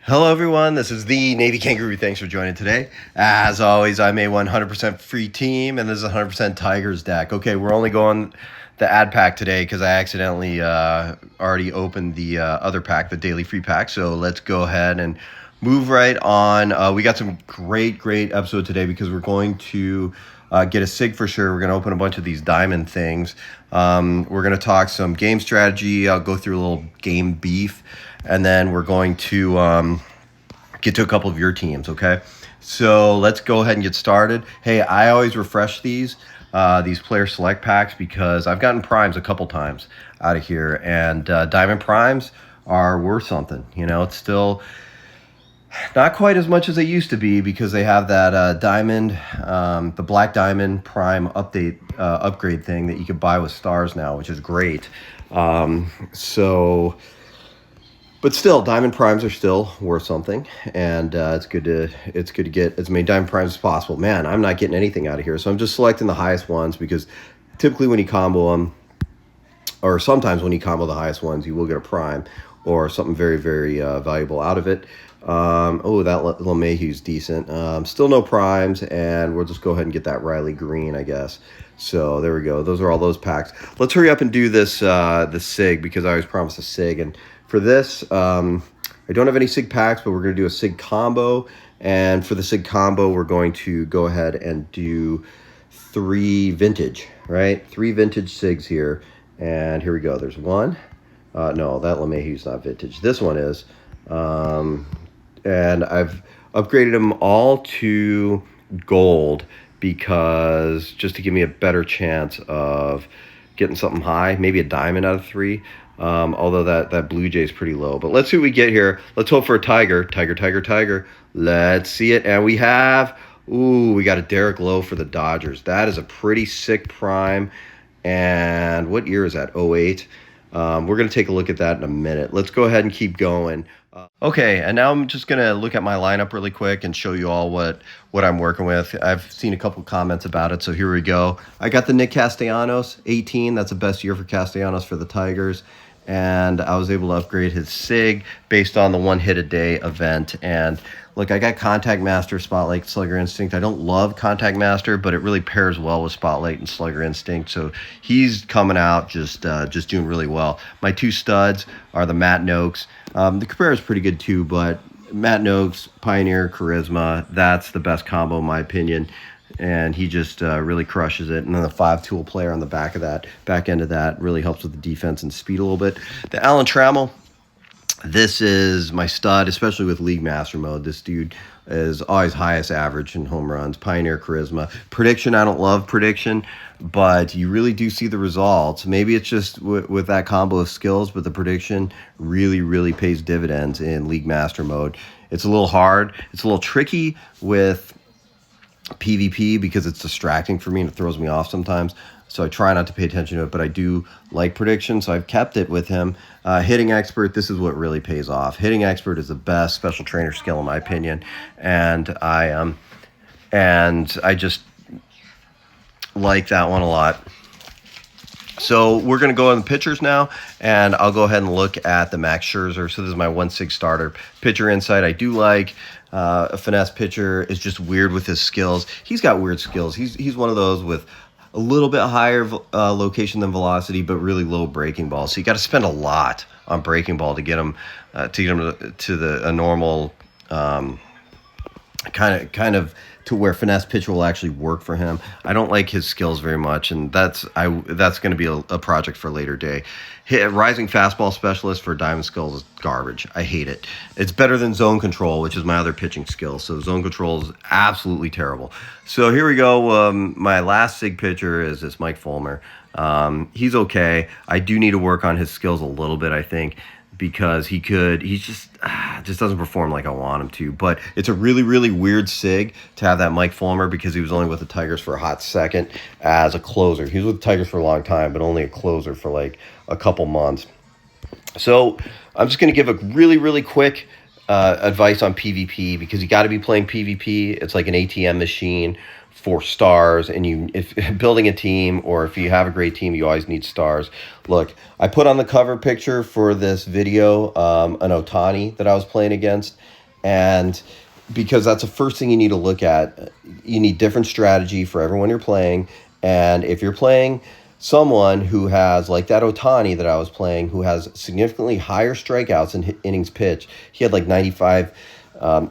Hello, everyone. This is the Navy Kangaroo. Thanks for joining today. As always, I'm a 100% free team, and this is a 100% Tigers deck. Okay, we're only going the ad pack today because I accidentally already opened the other pack, the daily free pack. So let's go ahead and move right on. We got some great episode today because we're going to get a SIG for sure. We're going to open a bunch of these diamond things. We're going to talk some game strategy. I'll go through a little game beef. And then we're going to get to a couple of your teams, okay? So let's go ahead and get started. Hey, I always refresh these player select packs because I've gotten primes a couple times out of here. And diamond primes are worth something. You know, it's still not quite as much as they used to be because they have that diamond, the black diamond prime upgrade thing that you can buy with stars now, which is great. But still, diamond primes are still worth something, and it's good to get as many diamond primes as possible. Man, I'm not getting anything out of here, so I'm just selecting the highest ones because typically when you combo them, or sometimes when you combo the highest ones, you will get a prime or something very valuable out of it. That LeMahieu's decent. Still no primes, and we'll just go ahead and get that Riley Green, I guess. So there we go. Those are all those packs. Let's hurry up and do this SIG because I always promise a SIG. And for this, I don't have any SIG packs, but we're going to do a SIG combo. And for the SIG combo, we're going to go ahead and do 3 vintage, right? 3 vintage SIGs here. And here we go. There's one. No, that LeMahieu's not vintage. This one is. And I've upgraded them all to gold because just to give me a better chance of getting something high, maybe a diamond out of 3. Although that Blue Jay is pretty low. But let's see what we get here. Let's hope for a Tiger. Tiger. Let's see it. And we got a Derek Lowe for the Dodgers. That is a pretty sick prime. And what year is that? 08. We're going to take a look at that in a minute. Let's go ahead and keep going. Okay, and now I'm just going to look at my lineup really quick and show you all what I'm working with. I've seen a couple comments about it, so here we go. I got the Nick Castellanos, 18. That's the best year for Castellanos for the Tigers. And I was able to upgrade his SIG based on the 1 hit a day event. And look, I got Contact Master, Spotlight, Slugger Instinct. I don't love Contact Master, but it really pairs well with Spotlight and Slugger Instinct. So he's coming out just doing really well. My 2 studs are the Matt Noakes. The Cabrera is pretty good too, but Matt Noakes, Pioneer, Charisma, that's the best combo in my opinion. And he just really crushes it. And then the 5-tool player on the back end of that really helps with the defense and speed a little bit. The Alan Trammell, this is my stud, especially with League Master mode. This dude is always highest average in home runs. Pioneer, Charisma. Prediction, I don't love prediction, but you really do see the results. Maybe it's just with that combo of skills, but the prediction really pays dividends in League Master mode. It's a little hard. It's a little tricky with PvP because it's distracting for me and it throws me off sometimes. So I try not to pay attention to it, but I do like prediction, so I've kept it with him. Hitting Expert, this is what really pays off. Hitting Expert is the best special trainer skill in my opinion, and I just like that one a lot. So we're going to go on the pitchers now, and I'll go ahead and look at the Max Scherzer. So this is my 1/6 starter. Pitcher insight, I do like. A finesse pitcher is just weird with his skills. He's got weird skills. He's one of those with a little bit higher location than velocity, but really low breaking ball. So you got to spend a lot on breaking ball to get him to a normal kind of to where finesse pitcher will actually work for him. I don't like his skills very much, and that's going to be a project for a later day. Rising fastball specialist for diamond skills is garbage. I hate it. It's better than zone control, which is my other pitching skill. So zone control is absolutely terrible. So here we go. My last SIG pitcher is this Mike Fulmer. He's okay. I do need to work on his skills a little bit, I think, because he just doesn't perform like I want him to. But it's a really weird SIG to have that Mike Fulmer because he was only with the Tigers for a hot second as a closer. He was with the Tigers for a long time, but only a closer for like a couple months. So I'm just going to give a really quick advice on PvP because you got to be playing PvP. It's like an ATM machine for stars, and if building a team, or if you have a great team, you always need stars. Look, I put on the cover picture for this video an Otani that I was playing against, and because that's the first thing you need to look at. You need different strategy for everyone you're playing, and if you're playing someone who has, like that Otani that I was playing, who has significantly higher strikeouts in innings pitched. He had like 95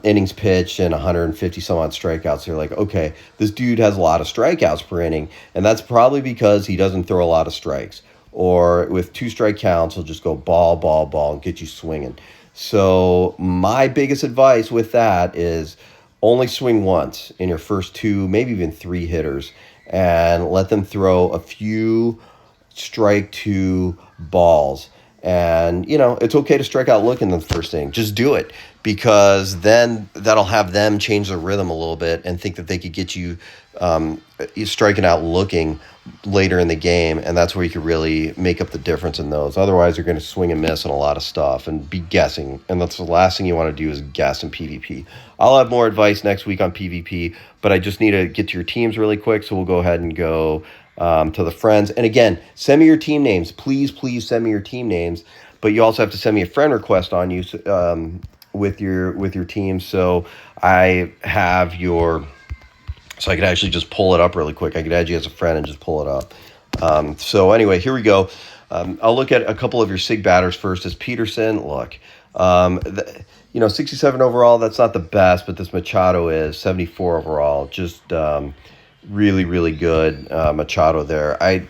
innings pitched and 150 some odd strikeouts. You're like, okay, this dude has a lot of strikeouts per inning, and that's probably because he doesn't throw a lot of strikes. Or with 2 strike counts, he'll just go ball, ball, ball, and get you swinging. So my biggest advice with that is only swing once in your first 2, maybe even 3 hitters, and let them throw a few strike 2 balls. And, it's okay to strike out looking the first inning. Just do it, because then that'll have them change their rhythm a little bit and think that they could get you striking out looking later in the game. And that's where you can really make up the difference in those. Otherwise, you're going to swing and miss on a lot of stuff and be guessing. And that's the last thing you want to do, is guess in PvP. I'll have more advice next week on PvP, but I just need to get to your teams really quick. So we'll go ahead and go to the friends. And again, send me your team names. Please send me your team names. But you also have to send me a friend request on you with your team. So I have so I could actually just pull it up really quick. I could add you as a friend and just pull it up. So anyway, here we go. I'll look at a couple of your SIG batters first. Is Peterson. Look, 67 overall. That's not the best, but this Machado is 74 overall. Just really, really good Machado there. I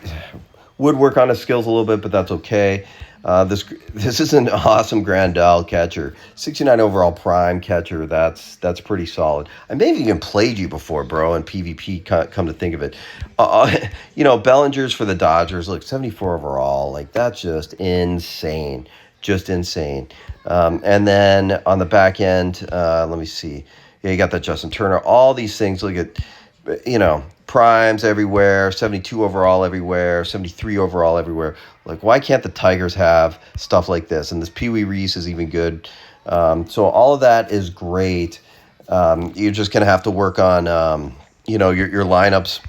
would work on his skills a little bit, but that's okay. This is an awesome Grandal catcher, 69 overall prime catcher. That's pretty solid. I may have even played you before, bro, in PvP. Come to think of it, Bellinger's for the Dodgers. Look, 74 overall. Like, that's just insane, and then on the back end, let me see. Yeah, you got that Justin Turner. All these things. Look at, primes everywhere, 72 overall everywhere, 73 overall everywhere. Like, why can't the Tigers have stuff like this? And this Pee Wee Reese is even good. So all of that is great. You're just going to have to work on, your lineups.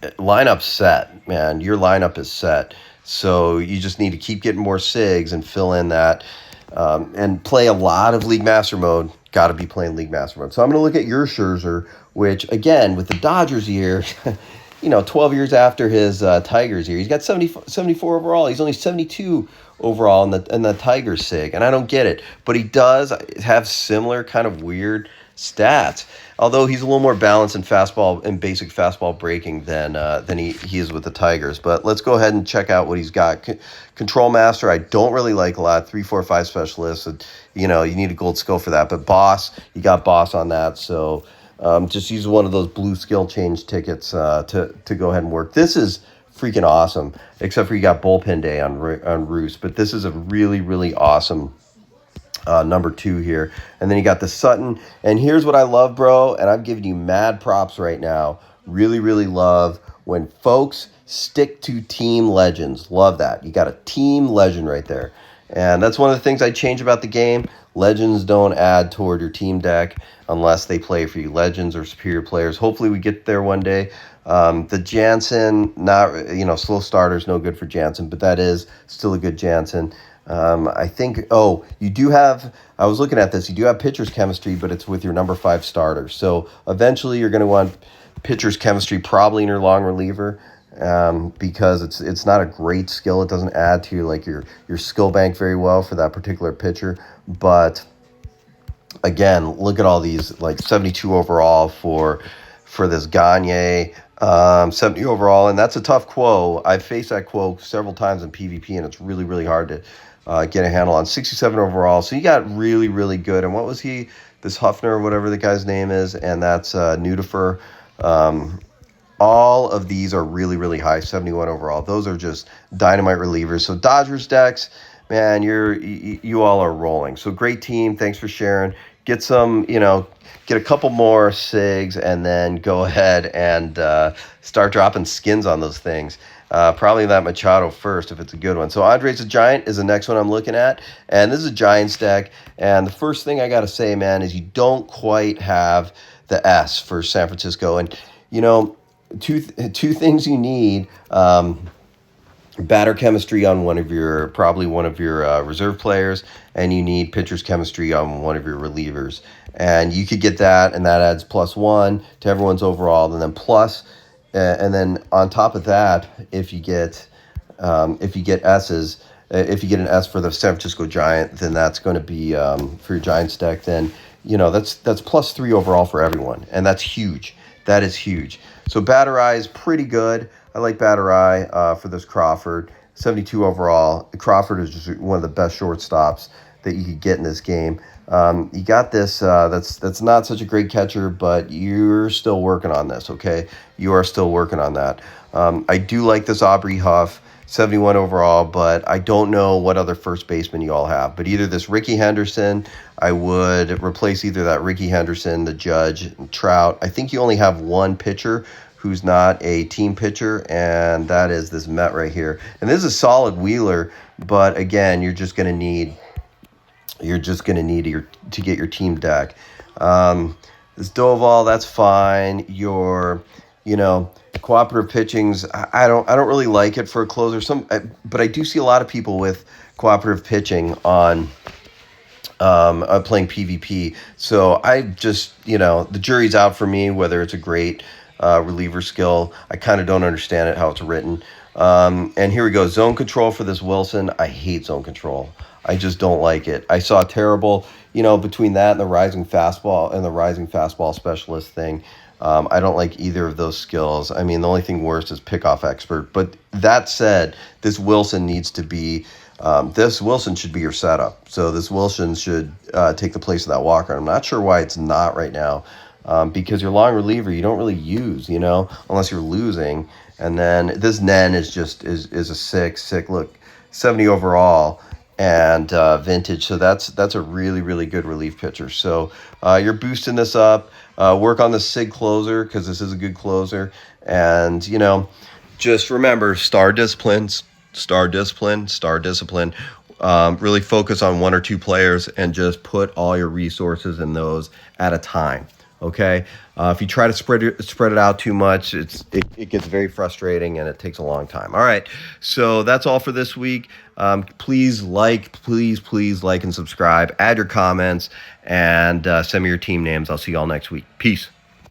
Lineup's set, man. Your lineup is set. So you just need to keep getting more SIGs and fill in that, and play a lot of League Master Mode. Got to be playing League Master Mode. So I'm going to look at your Scherzer, which, again, with the Dodgers year, 12 years after his Tigers year, he's got 74 overall. He's only 72 overall in the Tigers SIG, and I don't get it. But he does have similar kind of weird stats, although he's a little more balanced in fastball and basic fastball breaking than he is with the Tigers. But let's go ahead and check out what he's got. Control Master, I don't really like a lot. 3, 4, 5 specialists, you need a gold skill for that. But Boss, you got Boss on that, so just use one of those blue skill change tickets to go ahead and work. This is freaking awesome, except for you got bullpen day on Roos. But this is a really, really awesome number 2 here. And then you got the Sutton. And here's what I love, bro, and I'm giving you mad props right now. Really, really love when folks stick to team legends. Love that. You got a team legend right there. And that's one of the things I change about the game. Legends don't add toward your team deck unless they play for you. Legends are superior players. Hopefully we get there one day. The Jansen, slow starters, no good for Jansen, but that is still a good Jansen. I think, you do have, I was looking at this, you do have pitcher's chemistry, but it's with your number 5 starter. So eventually you're going to want pitcher's chemistry probably in your long reliever, because it's not a great skill. It doesn't add to your skill bank very well for that particular pitcher. But again, look at all these, like 72 overall for this Gagne, 70 overall, and that's a tough quo. I've faced that quo several times in PvP, and it's really, really hard to get a handle on. 67 overall, so you got really, really good. And what was he? This Huffner, or whatever the guy's name is, and that's Nudifer. All of these are really, really high, 71 overall. Those are just dynamite relievers. So Dodgers decks, man, you all are rolling. So great team. Thanks for sharing. Get some, get a couple more SIGs, and then go ahead and start dropping skins on those things. Probably that Machado first if it's a good one. So Andres the Giant is the next one I'm looking at. And this is a Giants deck. And the first thing I got to say, man, is you don't quite have the S for San Francisco. And you know, two things you need. Batter chemistry on probably one of your reserve players, and you need pitcher's chemistry on one of your relievers. And you could get that, and that adds +1 to everyone's overall, and then and then on top of that, if you get S's, if you get an S for the San Francisco Giant, then that's going to be for your Giants deck. Then that's +3 overall for everyone, and that's huge. That is huge. So Batter Eye is pretty good. I like Batter Eye for this Crawford. 72 overall. Crawford is just one of the best shortstops that you could get in this game. You got this. That's not such a great catcher, but you're still working on this. Okay, you are still working on that. I do like this Aubrey Huff. 71 overall, but I don't know what other first baseman you all have. But either this Ricky Henderson, I would replace either that Ricky Henderson, the Judge, Trout. I think you only have one pitcher who's not a team pitcher, and that is this Met right here. And this is a solid Wheeler, but again, you're just gonna need to get your team deck. This Doval, that's fine. Cooperative pitchings, I don't really like it for a closer. But I do see a lot of people with cooperative pitching on playing PvP. So I just the jury's out for me whether it's a great reliever skill. I kind of don't understand it how it's written. And here we go, zone control for this Wilson. I hate zone control. I just don't like it. I saw terrible, between that and the rising fastball specialist thing. I don't like either of those skills. I mean, the only thing worse is pickoff expert. But that said, this Wilson should be your setup. So this Wilson should take the place of that Walker. I'm not sure why it's not right now, because your long reliever you don't really use, unless you're losing. And then this Nen is a sick look, 70 overall. And vintage, so that's a really, really good relief pitcher. So you're boosting this up. Work on the SIG closer because this is a good closer. And just remember, star discipline. Really focus on one or two players and just put all your resources in those at a time. Okay, if you try to spread it out too much, it gets very frustrating and it takes a long time. All right, so that's all for this week. Please like and subscribe. Add your comments and send me your team names. I'll see you all next week. Peace.